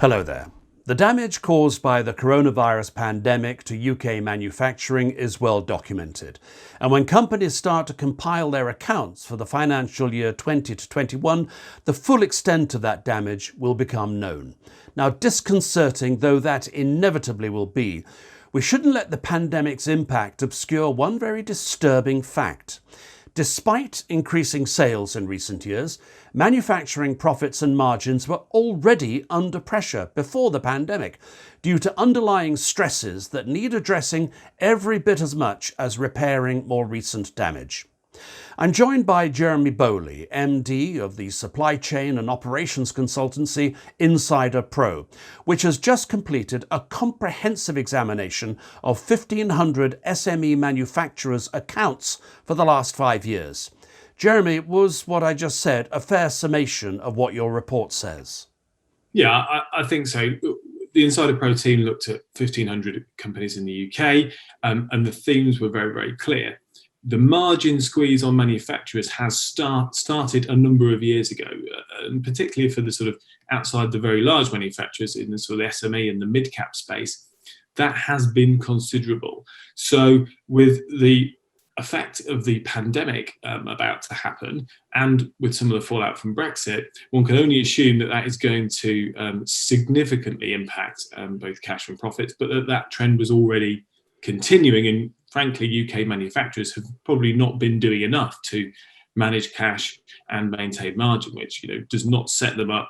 Hello there. The damage caused by the coronavirus pandemic to UK manufacturing is well documented. And when companies start to compile their accounts for the financial year 20 to 21, the full extent of that damage will become known. Now, disconcerting though that inevitably will be, we shouldn't let the pandemic's impact obscure one very disturbing fact. Despite increasing sales in recent years, manufacturing profits and margins were already under pressure before the pandemic due to underlying stresses that need addressing every bit as much as repairing more recent damage. I'm joined by Jeremy Bowley, MD of the supply chain and operations consultancy Insider Pro, which has just completed a comprehensive examination of 1,500 SME manufacturers' accounts for the last 5 years. Jeremy, was what I just said a fair summation of what your report says? Yeah, I think so. The Insider Pro team looked at 1,500 companies in the UK, and the themes were very, very clear. The margin squeeze on manufacturers has started a number of years ago, and particularly for the sort of outside the very large manufacturers in the sort of SME and the mid-cap space, that has been considerable. So with the effect of the pandemic about to happen, and with some of the fallout from Brexit, one can only assume that that is going to significantly impact both cash and profits, but that trend was already continuing, and frankly, UK manufacturers have probably not been doing enough to manage cash and maintain margin, which does not set them up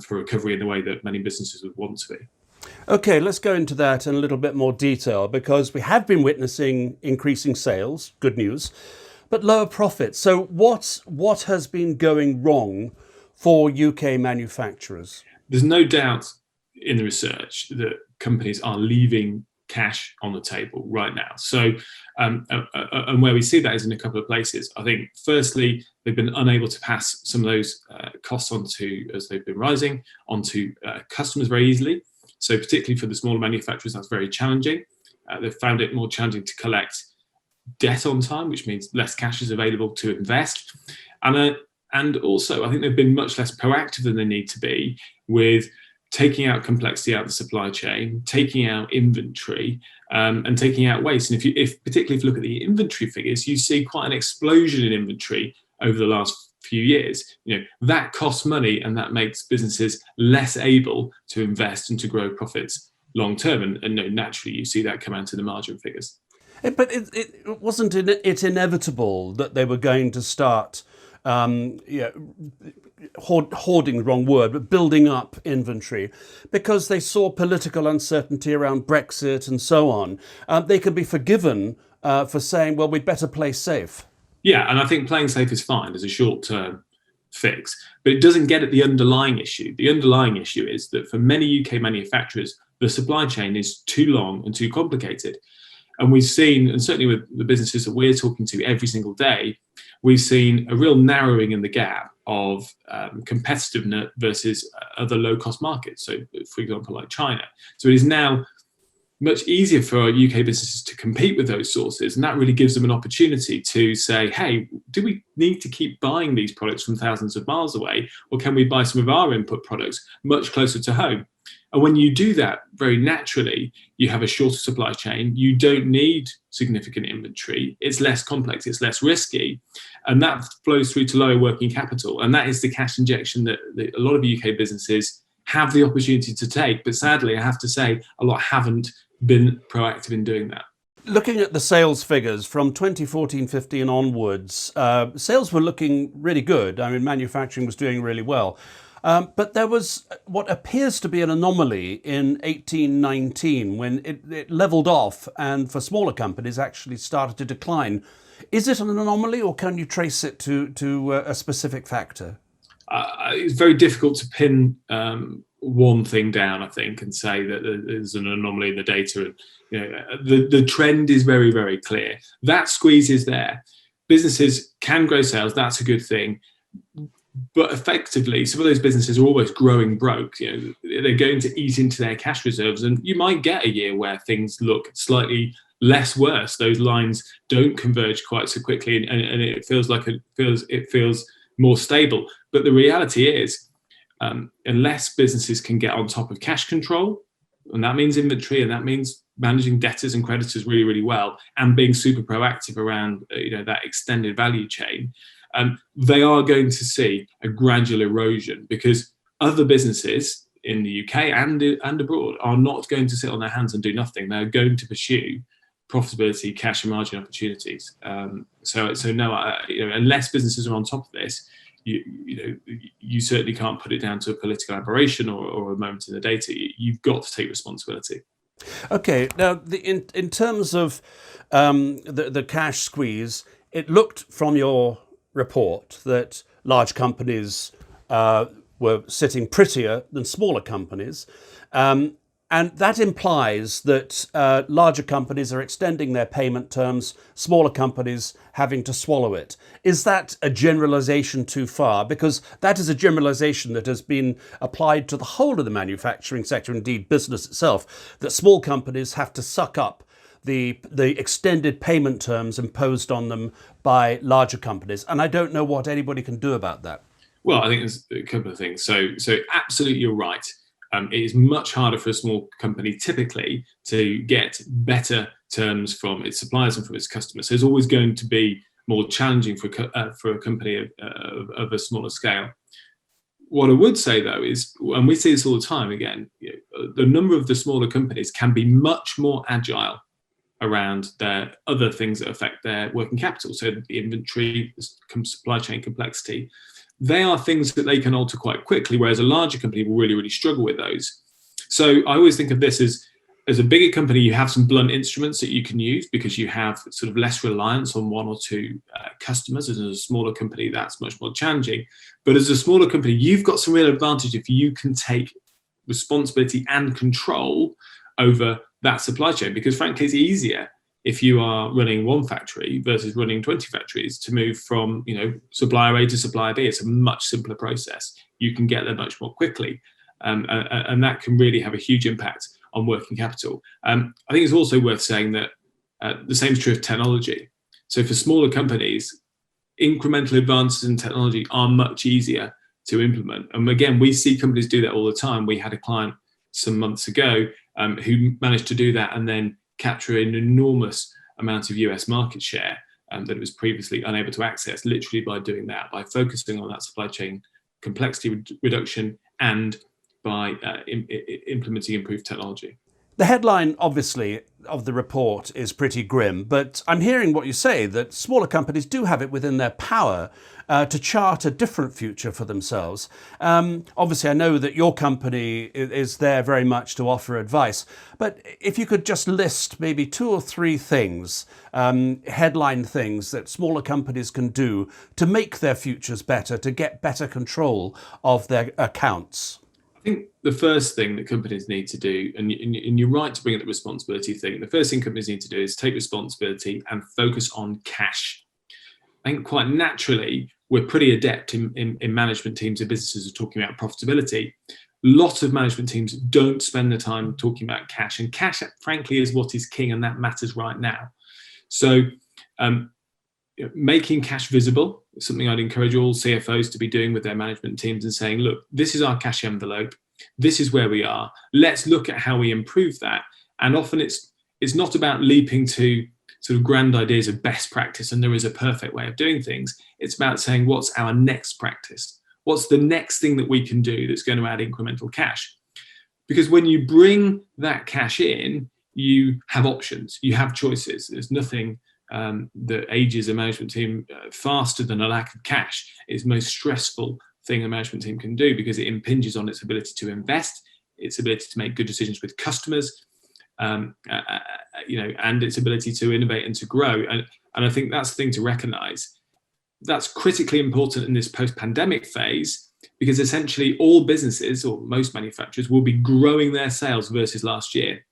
for recovery in the way that many businesses would want to be. Okay, let's go into that in a little bit more detail, because we have been witnessing increasing sales, good news, but lower profits. So what has been going wrong for UK manufacturers? There's no doubt in the research that companies are leaving cash on the table right now. So, and where we see that is in a couple of places. I think, firstly, they've been unable to pass some of those costs onto, as they've been rising, onto customers very easily. So, particularly for the smaller manufacturers, that's very challenging. They've found it more challenging to collect debt on time, which means less cash is available to invest. And also, I think they've been much less proactive than they need to be with taking out complexity out of the supply chain, taking out inventory, and taking out waste. And particularly if you look at the inventory figures, you see quite an explosion in inventory over the last few years. That costs money, and that makes businesses less able to invest and to grow profits long term. And naturally, you see that come out in the margin figures. But it wasn't it inevitable that they were going to start hoarding, the wrong word, but building up inventory, because they saw political uncertainty around Brexit and so on. They could be forgiven for saying, well, we'd better play safe. Yeah, and I think playing safe is fine as a short-term fix, but it doesn't get at the underlying issue. The underlying issue is that for many UK manufacturers, the supply chain is too long and too complicated. And we've seen, and certainly with the businesses that we're talking to every single day, we've seen a real narrowing in the gap of competitiveness versus other low-cost markets. So, for example, like China. So it is now much easier for UK businesses to compete with those sources, and that really gives them an opportunity to say, hey, do we need to keep buying these products from thousands of miles away, or can we buy some of our input products much closer to home? And when you do that, very naturally, you have a shorter supply chain. You don't need significant inventory. It's less complex, it's less risky. And that flows through to lower working capital. And that is the cash injection that a lot of UK businesses have the opportunity to take. But sadly, I have to say, a lot haven't been proactive in doing that. Looking at the sales figures from 2014-15 onwards, sales were looking really good. I mean, manufacturing was doing really well. But there was what appears to be an anomaly in 18-19 when it leveled off, and for smaller companies actually started to decline. Is it an anomaly, or can you trace it to a specific factor? It's very difficult to pin one thing down, I think, and say that there's an anomaly in the data. The trend is very, very clear. That squeeze is there. Businesses can grow sales. That's a good thing. But effectively, some of those businesses are almost growing broke. They're going to eat into their cash reserves, and you might get a year where things look slightly less worse. Those lines don't converge quite so quickly, and it feels more stable. But the reality is, unless businesses can get on top of cash control, and that means inventory, and that means managing debtors and creditors really, really well, and being super proactive around that extended value chain, they are going to see a gradual erosion, because other businesses in the UK and abroad are not going to sit on their hands and do nothing. They're going to pursue profitability, cash and margin opportunities. So no, unless businesses are on top of this, you certainly can't put it down to a political aberration or a moment in the data. You've got to take responsibility. Okay, now in terms of the cash squeeze, it looked from your report that large companies were sitting prettier than smaller companies. And that implies that larger companies are extending their payment terms, smaller companies having to swallow it. Is that a generalization too far? Because that is a generalization that has been applied to the whole of the manufacturing sector, indeed business itself, that small companies have to suck up the extended payment terms imposed on them by larger companies. And I don't know what anybody can do about that. Well, I think there's a couple of things. So absolutely, you're right. It is much harder for a small company typically to get better terms from its suppliers and from its customers. So it's always going to be more challenging for a company of a smaller scale. What I would say, though, is, and we see this all the time, again, the number of the smaller companies can be much more agile around their other things that affect their working capital. So the inventory, supply chain complexity, they are things that they can alter quite quickly, whereas a larger company will really, really struggle with those. So I always think of this as a bigger company, you have some blunt instruments that you can use because you have sort of less reliance on one or two customers. As a smaller company, that's much more challenging. But as a smaller company, you've got some real advantage if you can take responsibility and control over that supply chain, because frankly, it's easier if you are running one factory versus running 20 factories to move from supplier A to supplier B. It's a much simpler process. You can get there much more quickly, and that can really have a huge impact on working capital. I think it's also worth saying that the same is true of technology. So for smaller companies, incremental advances in technology are much easier to implement. And again, we see companies do that all the time. We had a client some months ago who managed to do that and then capture an enormous amount of US market share that it was previously unable to access, literally by doing that, by focusing on that supply chain complexity reduction and by implementing improved technology. The headline, obviously, of the report is pretty grim, but I'm hearing what you say, that smaller companies do have it within their power to chart a different future for themselves. Obviously, I know that your company is there very much to offer advice, but if you could just list maybe 2 or 3 things, headline things that smaller companies can do to make their futures better, to get better control of their accounts. I think the first thing that companies need to do, and you're right to bring up the responsibility thing, the first thing companies need to do is take responsibility and focus on cash. I think quite naturally, we're pretty adept in management teams and businesses are talking about profitability. Lots of management teams don't spend the time talking about cash, and cash, frankly, is what is king, and that matters right now. So making cash visible is something I'd encourage all CFOs to be doing with their management teams and saying, look, this is our cash envelope. This is where we are. Let's look at how we improve that. And often it's not about leaping to sort of grand ideas of best practice and there is a perfect way of doing things. It's about saying, what's our next practice? What's the next thing that we can do that's going to add incremental cash? Because when you bring that cash in, you have options, you have choices. There's nothing that ages a management team faster than a lack of cash. It's the most stressful thing a management team can do because it impinges on its ability to invest, its ability to make good decisions with customers, and its ability to innovate and to grow. And I think that's the thing to recognise. That's critically important in this post-pandemic phase because essentially all businesses or most manufacturers will be growing their sales versus last year.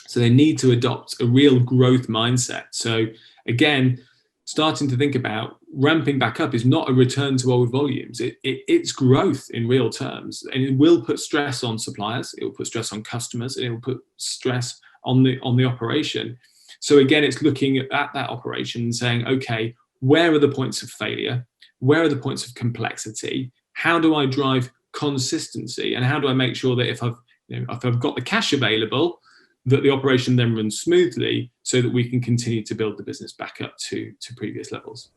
So they need to adopt a real growth mindset. So again, starting to think about ramping back up is not a return to old volumes. It's growth in real terms, and it will put stress on suppliers. It will put stress on customers, and it will put stress on the operation. So again, it's looking at that operation and saying, okay, where are the points of failure? Where are the points of complexity? How do I drive consistency, and how do I make sure that if I've got the cash available, that the operation then runs smoothly so that we can continue to build the business back up to previous levels.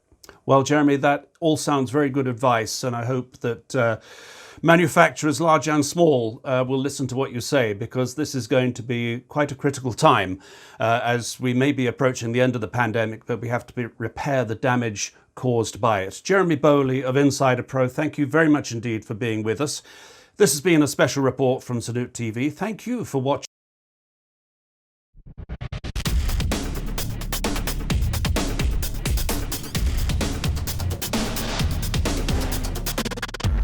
Well, Jeremy, that all sounds very good advice, and I hope that manufacturers, large and small, will listen to what you say, because this is going to be quite a critical time as we may be approaching the end of the pandemic, but we have to repair the damage caused by it. Jeremy Bowley of Insider Pro, thank you very much indeed for being with us. This has been a special report from Salute TV. Thank you for watching.